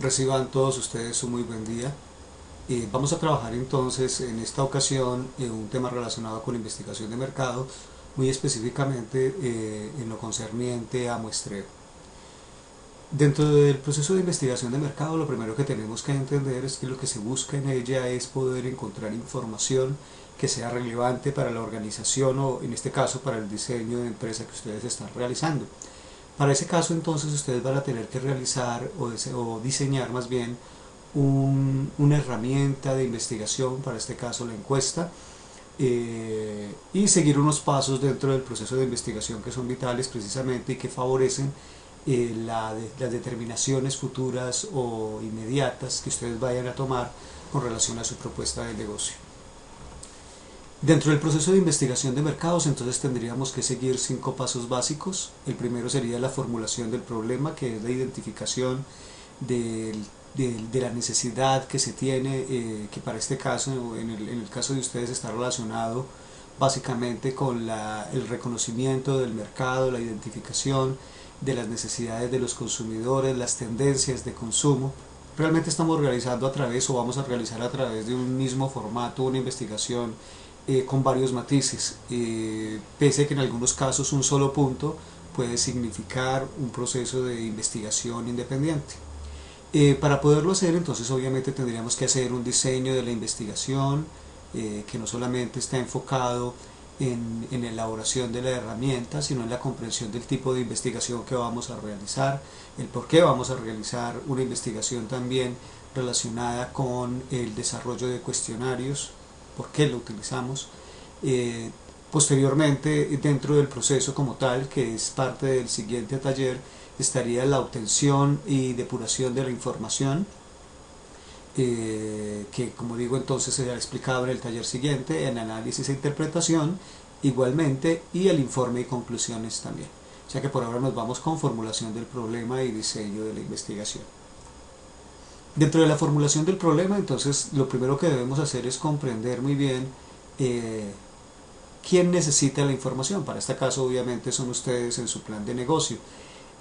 Reciban todos ustedes un muy buen día. Vamos a trabajar entonces en esta ocasión un tema relacionado con investigación de mercado, muy específicamente en lo concerniente a muestreo. Dentro del proceso de investigación de mercado, lo primero que tenemos que entender es que lo que se busca en ella es poder encontrar información que sea relevante para la organización o en este caso para el diseño de empresa que ustedes están realizando. Para ese caso entonces ustedes van a tener que realizar o diseñar más bien una herramienta de investigación, para este caso la encuesta, y seguir unos pasos dentro del proceso de investigación que son vitales precisamente y que favorecen las determinaciones futuras o inmediatas que ustedes vayan a tomar con relación a su propuesta de negocio. Dentro del proceso de investigación de mercados, entonces tendríamos que seguir 5 pasos básicos. El primero sería la formulación del problema, que es la identificación de la necesidad que se tiene, que para este caso, en el caso de ustedes, está relacionado básicamente con el reconocimiento del mercado, la identificación de las necesidades de los consumidores, las tendencias de consumo. Realmente estamos realizando a través o vamos a realizar a través de un mismo formato una investigación con varios matices, pese a que en algunos casos un solo punto puede significar un proceso de investigación independiente. Para poderlo hacer, entonces obviamente tendríamos que hacer un diseño de la investigación que no solamente está enfocado en la elaboración de la herramienta, sino en la comprensión del tipo de investigación que vamos a realizar, el por qué vamos a realizar una investigación también relacionada con el desarrollo de cuestionarios, por qué lo utilizamos. Posteriormente, dentro del proceso como tal, que es parte del siguiente taller, estaría la obtención y depuración de la información, que como digo entonces será explicado en el taller siguiente, en análisis e interpretación igualmente, y el informe y conclusiones también. O sea que por ahora nos vamos con formulación del problema y diseño de la investigación. Dentro de la formulación del problema, entonces lo primero que debemos hacer es comprender muy bien quién necesita la información. Para este caso obviamente son ustedes en su plan de negocio.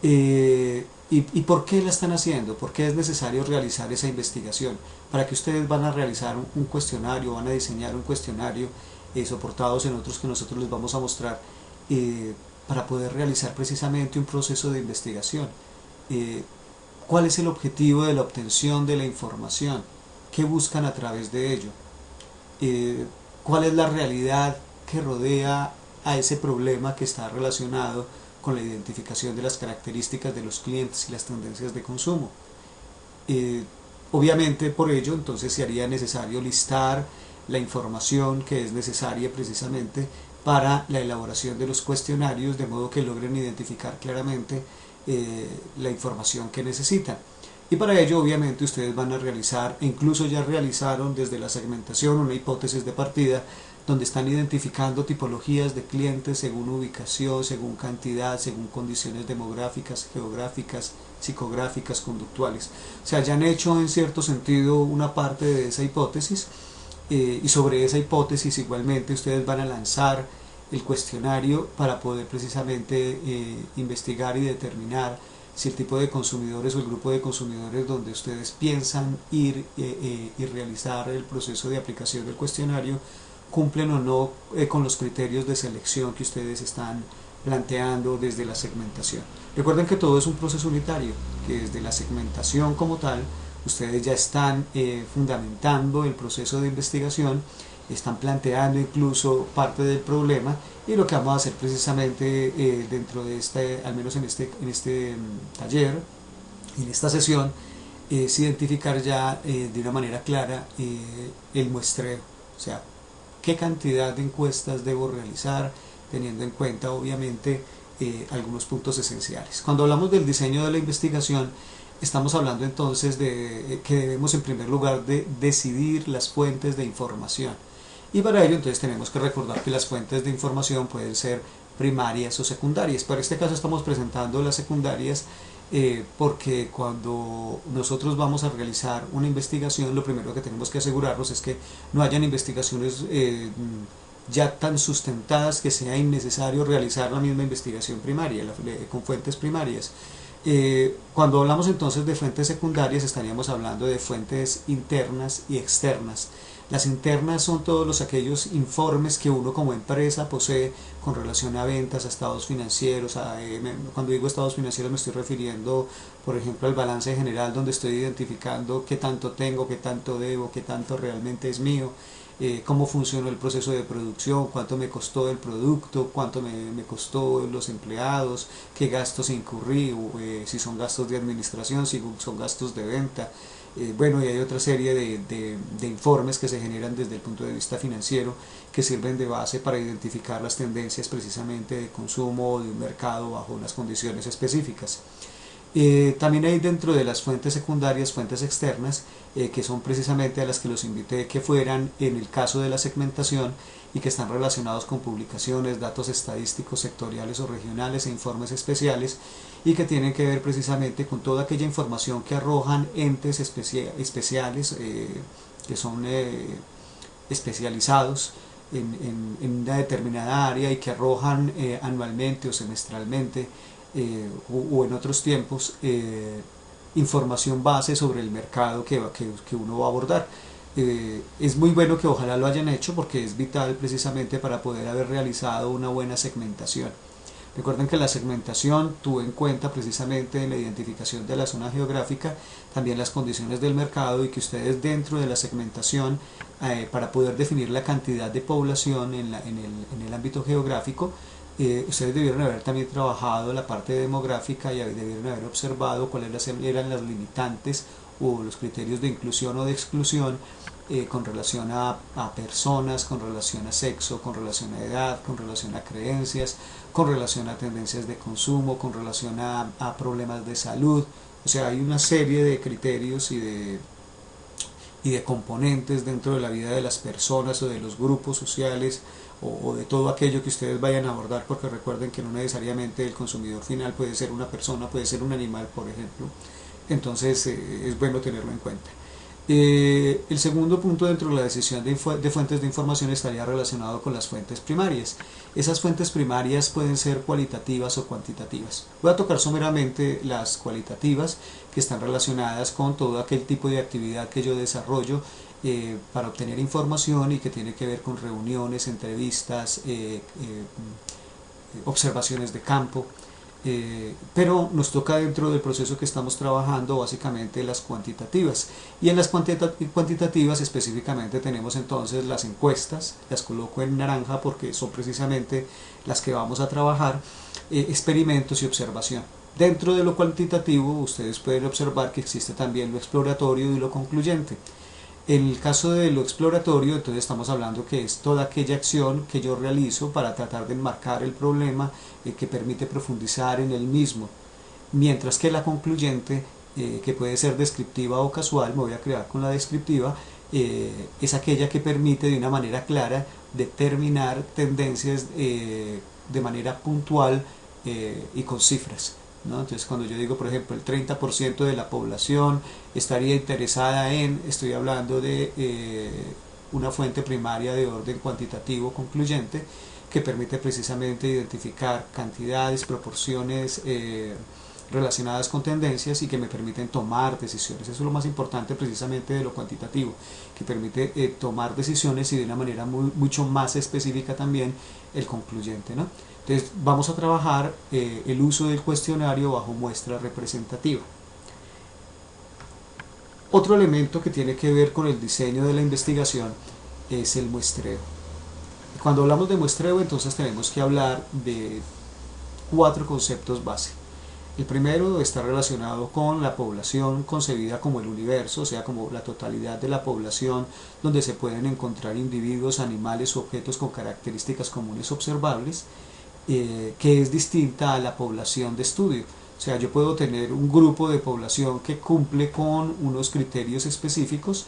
¿Y por qué la están haciendo? ¿Por qué es necesario realizar esa investigación? Para que ustedes van a realizar un cuestionario, van a diseñar un cuestionario soportados en otros que nosotros les vamos a mostrar, para poder realizar precisamente un proceso de investigación. ¿Cuál es el objetivo de la obtención de la información? ¿Qué buscan a través de ello? ¿Cuál es la realidad que rodea a ese problema que está relacionado con la identificación de las características de los clientes y las tendencias de consumo? Obviamente por ello entonces se haría necesario listar la información que es necesaria precisamente para la elaboración de los cuestionarios, de modo que logren identificar claramente la información que necesitan. Y para ello obviamente ustedes van a realizar, e incluso ya realizaron desde la segmentación, una hipótesis de partida donde están identificando tipologías de clientes según ubicación, según cantidad, según condiciones demográficas, geográficas, psicográficas, conductuales. O sea, ya han hecho en cierto sentido una parte de esa hipótesis, y sobre esa hipótesis igualmente ustedes van a lanzar el cuestionario para poder precisamente investigar y determinar si el tipo de consumidores o el grupo de consumidores donde ustedes piensan ir y realizar el proceso de aplicación del cuestionario cumplen o no con los criterios de selección que ustedes están planteando desde la segmentación. Recuerden que todo es un proceso unitario, que desde la segmentación como tal ustedes ya están fundamentando el proceso de investigación, están planteando incluso parte del problema, y lo que vamos a hacer precisamente dentro de este, al menos en este taller, en esta sesión, es identificar ya de una manera clara el muestreo, o sea, qué cantidad de encuestas debo realizar, teniendo en cuenta obviamente algunos puntos esenciales. Cuando hablamos del diseño de la investigación, estamos hablando entonces de que debemos en primer lugar de decidir las fuentes de información, y para ello entonces tenemos que recordar que las fuentes de información pueden ser primarias o secundarias. Para este caso estamos presentando las secundarias porque cuando nosotros vamos a realizar una investigación, lo primero que tenemos que asegurarnos es que no hayan investigaciones ya tan sustentadas que sea innecesario realizar la misma investigación primaria con fuentes primarias. Cuando hablamos entonces de fuentes secundarias estaríamos hablando de fuentes internas y externas. Las internas son todos aquellos informes que uno como empresa posee con relación a ventas, a estados financieros. Cuando digo estados financieros me estoy refiriendo, por ejemplo, al balance general, donde estoy identificando qué tanto tengo, qué tanto debo, qué tanto realmente es mío, cómo funcionó el proceso de producción, cuánto me costó el producto, cuánto me costó los empleados, qué gastos incurrí, si son gastos de administración, si son gastos de venta. Bueno, y hay otra serie de informes que se generan desde el punto de vista financiero que sirven de base para identificar las tendencias precisamente de consumo de un mercado bajo unas condiciones específicas. También hay dentro de las fuentes secundarias fuentes externas, que son precisamente a las que los invité que fueran en el caso de la segmentación y que están relacionados con publicaciones, datos estadísticos sectoriales o regionales e informes especiales, y que tienen que ver precisamente con toda aquella información que arrojan entes especiales, que son especializados en una determinada área y que arrojan anualmente o semestralmente o en otros tiempos información base sobre el mercado que uno va a abordar. Es muy bueno que ojalá lo hayan hecho, porque es vital precisamente para poder haber realizado una buena segmentación. Recuerden que la segmentación tuvo en cuenta precisamente en la identificación de la zona geográfica también las condiciones del mercado, y que ustedes dentro de la segmentación, para poder definir la cantidad de población en el ámbito geográfico, ustedes debieron haber también trabajado la parte demográfica y debieron haber observado cuáles eran las limitantes o los criterios de inclusión o de exclusión con relación a personas, con relación a sexo, con relación a edad, con relación a creencias, con relación a tendencias de consumo, con relación a problemas de salud. O sea, hay una serie de criterios y de componentes dentro de la vida de las personas o de los grupos sociales o de todo aquello que ustedes vayan a abordar, porque recuerden que no necesariamente el consumidor final puede ser una persona, puede ser un animal, por ejemplo. Entonces es bueno tenerlo en cuenta. El segundo punto dentro de la decisión de fuentes de información estaría relacionado con las fuentes primarias. Esas fuentes primarias pueden ser cualitativas o cuantitativas. Voy a tocar someramente las cualitativas, que están relacionadas con todo aquel tipo de actividad que yo desarrollo para obtener información y que tiene que ver con reuniones, entrevistas, observaciones de campo. Pero nos toca dentro del proceso que estamos trabajando básicamente las cuantitativas, y en las cuantitativas específicamente tenemos entonces las encuestas, las coloco en naranja porque son precisamente las que vamos a trabajar, experimentos y observación. Dentro de lo cuantitativo ustedes pueden observar que existe también lo exploratorio y lo concluyente. En el caso de lo exploratorio, entonces estamos hablando que es toda aquella acción que yo realizo para tratar de enmarcar el problema, que permite profundizar en el mismo. Mientras que la concluyente, que puede ser descriptiva o casual, me voy a quedar con la descriptiva, es aquella que permite de una manera clara determinar tendencias de manera puntual y con cifras, ¿no? Entonces, cuando yo digo, por ejemplo, el 30% de la población estaría interesada en, estoy hablando de una fuente primaria de orden cuantitativo concluyente, que permite precisamente identificar cantidades, proporciones relacionadas con tendencias y que me permiten tomar decisiones. Eso es lo más importante precisamente de lo cuantitativo, que permite tomar decisiones, y de una manera mucho más específica también el concluyente, ¿no? Entonces vamos a trabajar el uso del cuestionario bajo muestra representativa. Otro elemento que tiene que ver con el diseño de la investigación es el muestreo. Cuando hablamos de muestreo, entonces tenemos que hablar de 4 conceptos base. El primero está relacionado con la población concebida como el universo, o sea, como la totalidad de la población, donde se pueden encontrar individuos, animales u objetos con características comunes observables, que es distinta a la población de estudio. O sea, yo puedo tener un grupo de población que cumple con unos criterios específicos,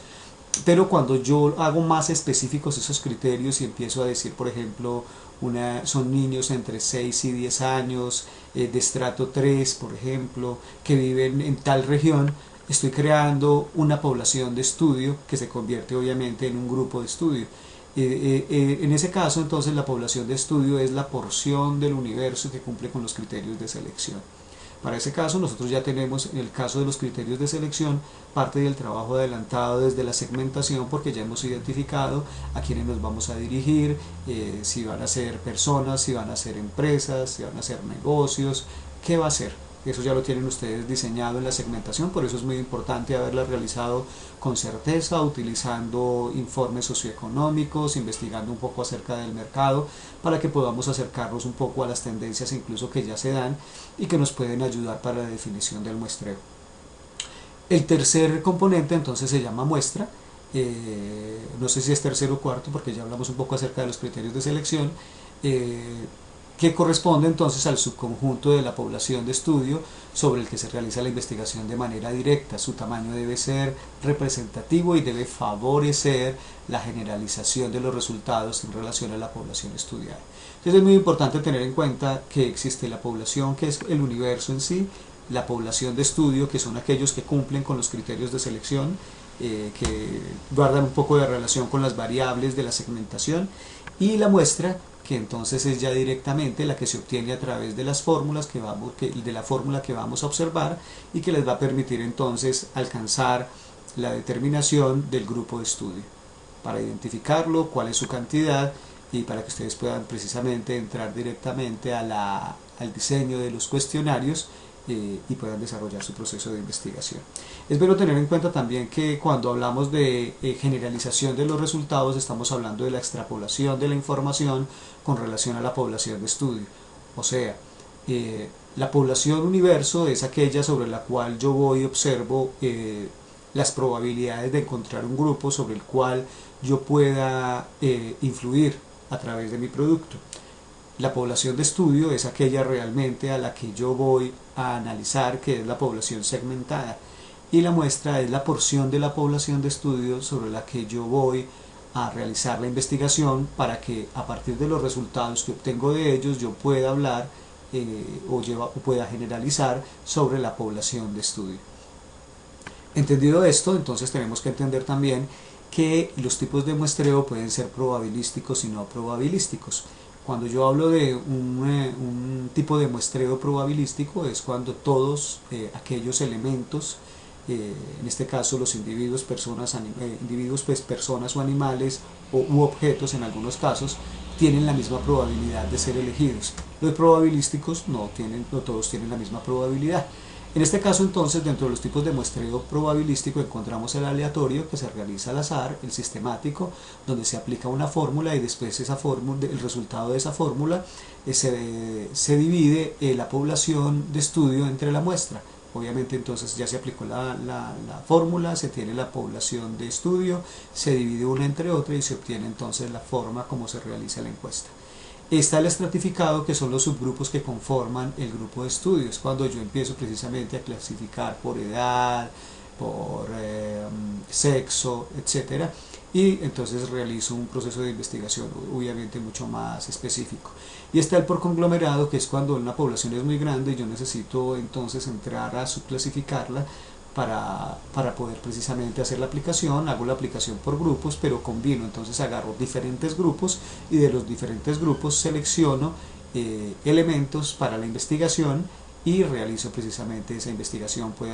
pero cuando yo hago más específicos esos criterios y empiezo a decir, por ejemplo, son niños entre 6 y 10 años, de estrato 3, por ejemplo, que viven en tal región, estoy creando una población de estudio que se convierte obviamente en un grupo de estudio. En ese caso, entonces, la población de estudio es la porción del universo que cumple con los criterios de selección. Para ese caso nosotros ya tenemos, en el caso de los criterios de selección, parte del trabajo adelantado desde la segmentación, porque ya hemos identificado a quiénes nos vamos a dirigir, si van a ser personas, si van a ser empresas, si van a ser negocios, qué va a ser. Eso ya lo tienen ustedes diseñado en la segmentación, por eso es muy importante haberla realizado con certeza, utilizando informes socioeconómicos, investigando un poco acerca del mercado, para que podamos acercarnos un poco a las tendencias incluso que ya se dan y que nos pueden ayudar para la definición del muestreo. El tercer componente entonces se llama muestra. No sé si es tercero o cuarto, porque ya hablamos un poco acerca de los criterios de selección, que corresponde entonces al subconjunto de la población de estudio sobre el que se realiza la investigación de manera directa. Su tamaño debe ser representativo y debe favorecer la generalización de los resultados en relación a la población estudiada. Entonces es muy importante tener en cuenta que existe la población, que es el universo en sí, la población de estudio, que son aquellos que cumplen con los criterios de selección, que guardan un poco de relación con las variables de la segmentación, y la muestra, que entonces es ya directamente la que se obtiene a través de las fórmulas de la fórmula que vamos a observar, y que les va a permitir entonces alcanzar la determinación del grupo de estudio, para identificarlo, cuál es su cantidad, y para que ustedes puedan precisamente entrar directamente al diseño de los cuestionarios y puedan desarrollar su proceso de investigación. Es bueno tener en cuenta también que cuando hablamos de generalización de los resultados, estamos hablando de la extrapolación de la información con relación a la población de estudio. O sea, la población universo es aquella sobre la cual yo voy y observo las probabilidades de encontrar un grupo sobre el cual yo pueda influir a través de mi producto. La población de estudio es aquella realmente a la que yo voy a analizar, que es la población segmentada, y la muestra es la porción de la población de estudio sobre la que yo voy a realizar la investigación, para que a partir de los resultados que obtengo de ellos yo pueda hablar o pueda generalizar sobre la población de estudio. Entendido esto, entonces tenemos que entender también que los tipos de muestreo pueden ser probabilísticos y no probabilísticos. Cuando yo hablo de un tipo de muestreo probabilístico, es cuando todos aquellos elementos, en este caso los individuos, personas o animales, u objetos en algunos casos, tienen la misma probabilidad de ser elegidos. Los probabilísticos no todos tienen la misma probabilidad. En este caso entonces, dentro de los tipos de muestreo probabilístico encontramos el aleatorio, que se realiza al azar, el sistemático, donde se aplica una fórmula y después el resultado de esa fórmula se divide la población de estudio entre la muestra. Obviamente entonces ya se aplicó la fórmula, se tiene la población de estudio, se divide una entre otra y se obtiene entonces la forma como se realiza la encuesta. Está el estratificado, que son los subgrupos que conforman el grupo de estudios, cuando yo empiezo precisamente a clasificar por edad, por sexo, etcétera, y entonces realizo un proceso de investigación obviamente mucho más específico. Y está el por conglomerado, que es cuando una población es muy grande y yo necesito entonces entrar a subclasificarla para poder precisamente hacer la aplicación. Hago la aplicación por grupos, pero combino, entonces agarro diferentes grupos y de los diferentes grupos selecciono elementos para la investigación y realizo precisamente esa investigación. Puede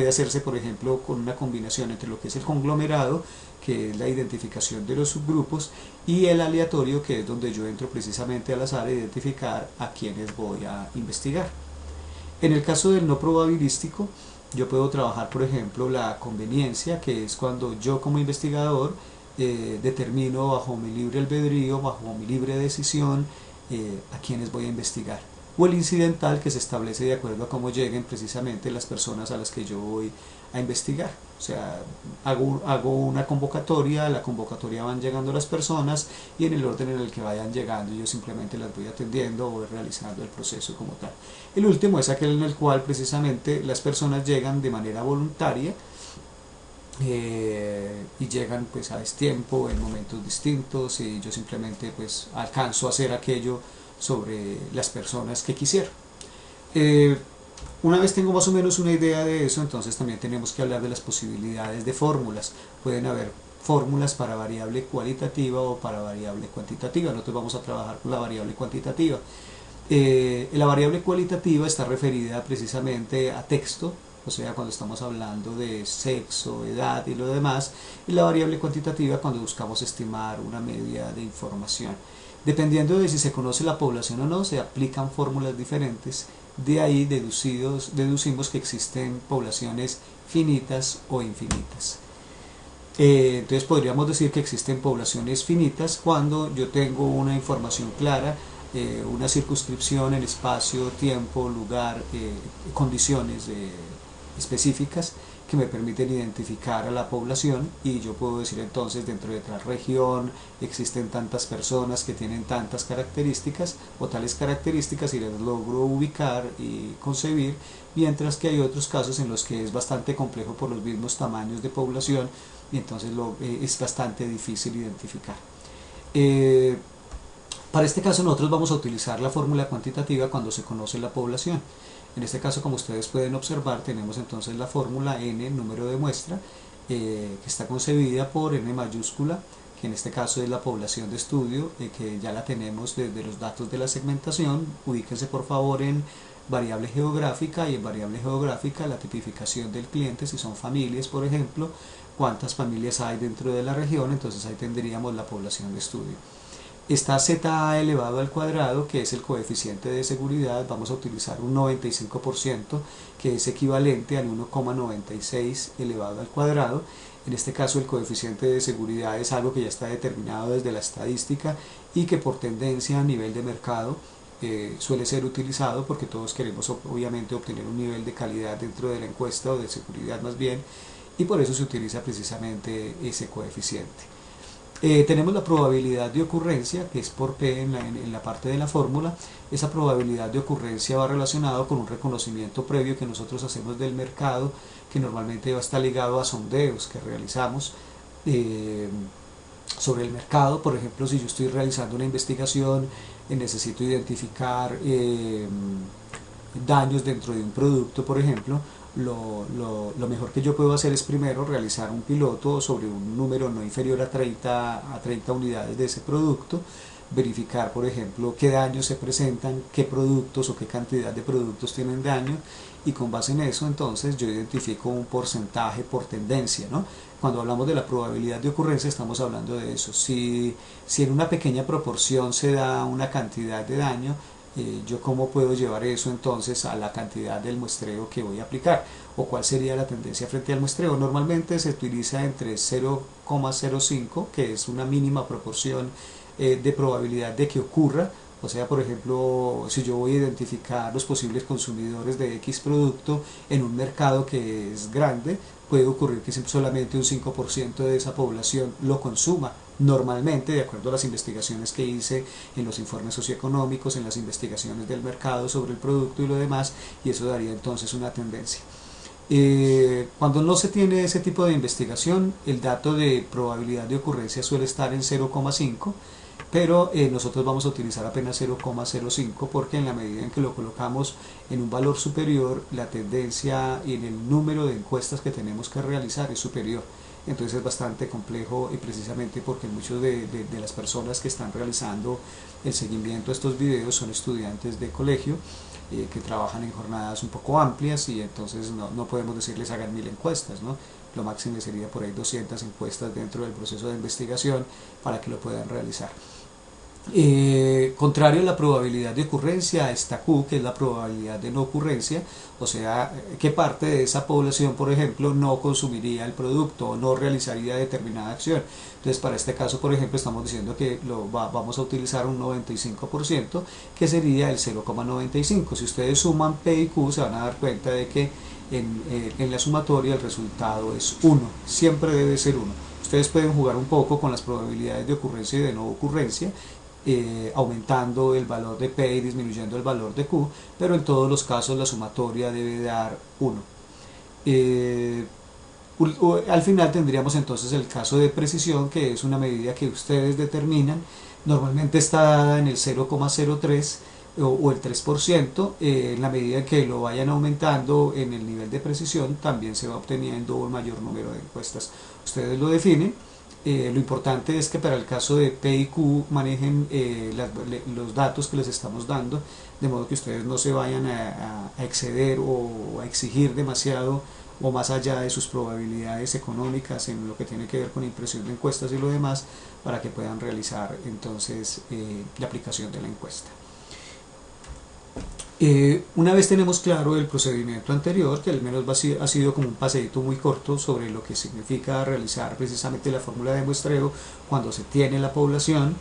hacerse por ejemplo con una combinación entre lo que es el conglomerado, que es la identificación de los subgrupos, y el aleatorio, que es donde yo entro precisamente al azar a identificar a quienes voy a investigar. En el caso del no probabilístico, yo puedo trabajar, por ejemplo, la conveniencia, que es cuando yo como investigador determino bajo mi libre albedrío, bajo mi libre decisión, a quienes voy a investigar. O el incidental, que se establece de acuerdo a cómo lleguen precisamente las personas a las que yo voy a investigar. O sea, hago una convocatoria, a la convocatoria van llegando las personas y en el orden en el que vayan llegando yo simplemente las voy atendiendo o voy realizando el proceso como tal. El último es aquel en el cual precisamente las personas llegan de manera voluntaria y llegan pues a destiempo, en momentos distintos, y yo simplemente pues alcanzo a hacer aquello sobre las personas que quisiera. Una vez tengo más o menos una idea de eso, entonces también tenemos que hablar de las posibilidades de fórmulas. Pueden haber fórmulas para variable cualitativa o para variable cuantitativa. Nosotros vamos a trabajar con la variable cuantitativa. La variable cualitativa está referida precisamente a texto, o sea, cuando estamos hablando de sexo, edad y lo demás, y la variable cuantitativa cuando buscamos estimar una media de información. Dependiendo de si se conoce la población o no, se aplican fórmulas diferentes. De ahí deducimos que existen poblaciones finitas o infinitas. Entonces podríamos decir que existen poblaciones finitas cuando yo tengo una información clara, una circunscripción en espacio, tiempo, lugar, condiciones específicas que me permiten identificar a la población, y yo puedo decir entonces dentro de tal región existen tantas personas que tienen tantas características o tales características, y las logro ubicar y concebir, mientras que hay otros casos en los que es bastante complejo por los mismos tamaños de población y entonces es bastante difícil identificar. Para este caso nosotros vamos a utilizar la fórmula cuantitativa cuando se conoce la población. En este caso, como ustedes pueden observar, tenemos entonces la fórmula n, número de muestra, que está concebida por n mayúscula, que en este caso es la población de estudio, que ya la tenemos desde los datos de la segmentación. Ubíquense por favor en variable geográfica, y en variable geográfica la tipificación del cliente, si son familias por ejemplo, cuántas familias hay dentro de la región, entonces ahí tendríamos la población de estudio. Está ZA elevado al cuadrado, que es el coeficiente de seguridad. Vamos a utilizar un 95%, que es equivalente al 1,96 elevado al cuadrado. En este caso el coeficiente de seguridad es algo que ya está determinado desde la estadística y que por tendencia a nivel de mercado suele ser utilizado, porque todos queremos obviamente obtener un nivel de calidad dentro de la encuesta, o de seguridad más bien, y por eso se utiliza precisamente ese coeficiente. Tenemos la probabilidad de ocurrencia, que es por P en la parte de la fórmula. Esa probabilidad de ocurrencia va relacionado con un reconocimiento previo que nosotros hacemos del mercado, que normalmente va a estar ligado a sondeos que realizamos sobre el mercado. Por ejemplo, si yo estoy realizando una investigación, necesito identificar daños dentro de un producto, por ejemplo, lo mejor que yo puedo hacer es primero realizar un piloto sobre un número no inferior a 30 unidades de ese producto, verificar por ejemplo qué daños se presentan, qué productos o qué cantidad de productos tienen daño, y con base en eso entonces yo identifico un porcentaje por tendencia, ¿no? Cuando hablamos de la probabilidad de ocurrencia estamos hablando de eso. Si en una pequeña proporción se da una cantidad de daño, yo cómo puedo llevar eso entonces a la cantidad del muestreo que voy a aplicar, o cuál sería la tendencia frente al muestreo. Normalmente se utiliza entre 0,05, que es una mínima proporción de probabilidad de que ocurra. O sea, por ejemplo, si yo voy a identificar los posibles consumidores de X producto en un mercado que es grande, puede ocurrir que solamente un 5% de esa población lo consuma normalmente, de acuerdo a las investigaciones que hice en los informes socioeconómicos, en las investigaciones del mercado sobre el producto y lo demás, y eso daría entonces una tendencia. Cuando no se tiene ese tipo de investigación, el dato de probabilidad de ocurrencia suele estar en 0,5, pero nosotros vamos a utilizar apenas 0,05, porque en la medida en que lo colocamos en un valor superior, la tendencia en el número de encuestas que tenemos que realizar es superior. Entonces es bastante complejo, precisamente porque muchas de las personas que están realizando el seguimiento a estos videos son estudiantes de colegio, que trabajan en jornadas un poco amplias, y entonces no podemos decirles hagan 1000 encuestas, ¿no? Lo máximo sería por ahí 200 encuestas dentro del proceso de investigación para que lo puedan realizar. Contrario a la probabilidad de ocurrencia está Q, que es la probabilidad de no ocurrencia, o sea, qué parte de esa población, por ejemplo, no consumiría el producto o no realizaría determinada acción. Entonces, para este caso, por ejemplo, estamos diciendo que vamos a utilizar un 95%, que sería el 0,95. Si ustedes suman P y Q, se van a dar cuenta de que en la sumatoria el resultado es 1, siempre debe ser 1. Ustedes pueden jugar un poco con las probabilidades de ocurrencia y de no ocurrencia, aumentando el valor de P y disminuyendo el valor de Q, pero en todos los casos la sumatoria debe dar 1. Al final tendríamos entonces el caso de precisión, que es una medida que ustedes determinan, normalmente está dada en el 0,03 o el 3%, en la medida en que lo vayan aumentando en el nivel de precisión también se va obteniendo un mayor número de encuestas. Ustedes lo definen Lo importante es que para el caso de P y Q manejen los datos que les estamos dando, de modo que ustedes no se vayan a exceder o a exigir demasiado o más allá de sus probabilidades económicas en lo que tiene que ver con impresión de encuestas y lo demás, para que puedan realizar entonces la aplicación de la encuesta. Una vez tenemos claro el procedimiento anterior, que al menos ha sido como un paseíto muy corto sobre lo que significa realizar precisamente la fórmula de muestreo cuando se tiene la población,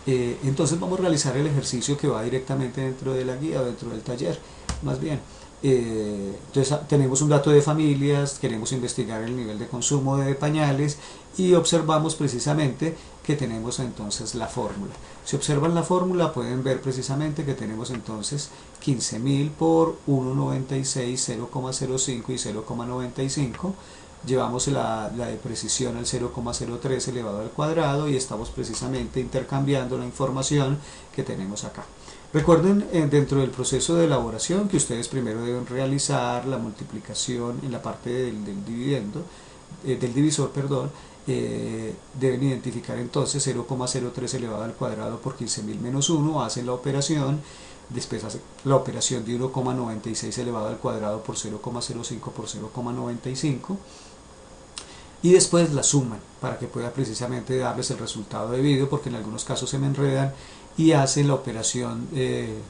entonces vamos a realizar el ejercicio que va directamente dentro de la guía o dentro del taller, más bien. Entonces tenemos un dato de familias, queremos investigar el nivel de consumo de pañales y observamos precisamente que tenemos entonces la fórmula. Si observan la fórmula pueden ver precisamente que tenemos entonces 15.000 por 1,96, 0,05 y 0,95. Llevamos la de precisión al 0,03 elevado al cuadrado y estamos precisamente intercambiando la información que tenemos acá. Recuerden dentro del proceso de elaboración que ustedes primero deben realizar la multiplicación en la parte del dividendo, del divisor, perdón. Deben identificar entonces 0,03 elevado al cuadrado por 15.000 menos 1, hacen la operación, después hacen la operación de 1,96 elevado al cuadrado por 0,05 por 0,95 y después la suman para que pueda precisamente darles el resultado debido, porque en algunos casos se me enredan, y hacen la operación de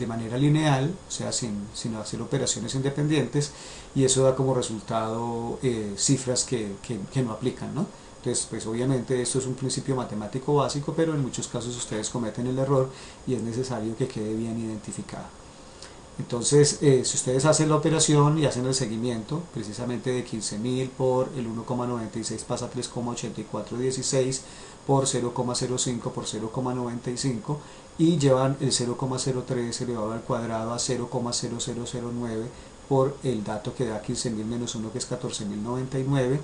manera lineal, o sea, sin hacer operaciones independientes, y eso da como resultado cifras que no aplican, ¿no? Entonces, pues obviamente esto es un principio matemático básico, pero en muchos casos ustedes cometen el error y es necesario que quede bien identificado. Entonces, si ustedes hacen la operación y hacen el seguimiento, precisamente de 15.000 por el 1,96 pasa a 3,8416 por 0,05 por 0,95 y llevan el 0,03 elevado al cuadrado a 0,0009 por el dato que da 15.000 menos 1, que es 14.099.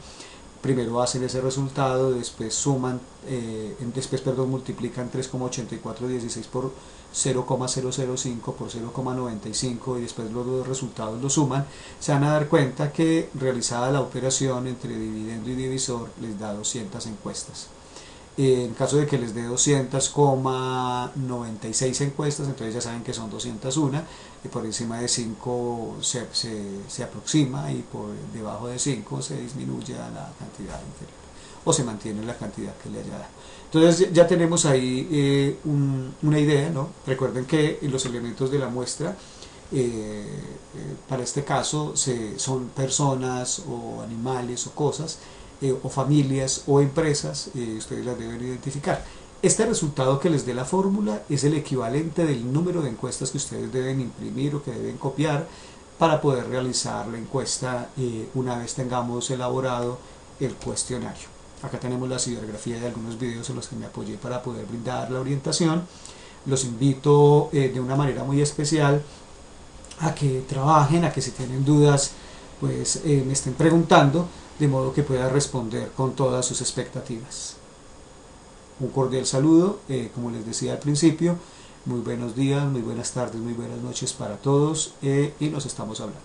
Primero hacen ese resultado, después suman, multiplican 3,8416 por 0,005 por 0,95 y después los dos resultados los suman. Se van a dar cuenta que realizada la operación entre dividendo y divisor les da 200 encuestas. En caso de que les dé 200,96 encuestas, entonces ya saben que son 201, y por encima de 5 se aproxima y por debajo de 5 se disminuye a la cantidad inferior o se mantiene la cantidad que le haya dado. Entonces ya tenemos ahí una idea, ¿no? Recuerden que los elementos de la muestra para este caso son personas o animales o cosas o familias o empresas, ustedes las deben identificar. Este resultado que les dé la fórmula es el equivalente del número de encuestas que ustedes deben imprimir o que deben copiar para poder realizar la encuesta una vez tengamos elaborado el cuestionario. Acá tenemos la serigrafía de algunos videos en los que me apoyé para poder brindar la orientación. Los invito de una manera muy especial a que trabajen, a que si tienen dudas pues me estén preguntando, de modo que pueda responder con todas sus expectativas. Un cordial saludo, como les decía al principio, muy buenos días, muy buenas tardes, muy buenas noches para todos y nos estamos hablando.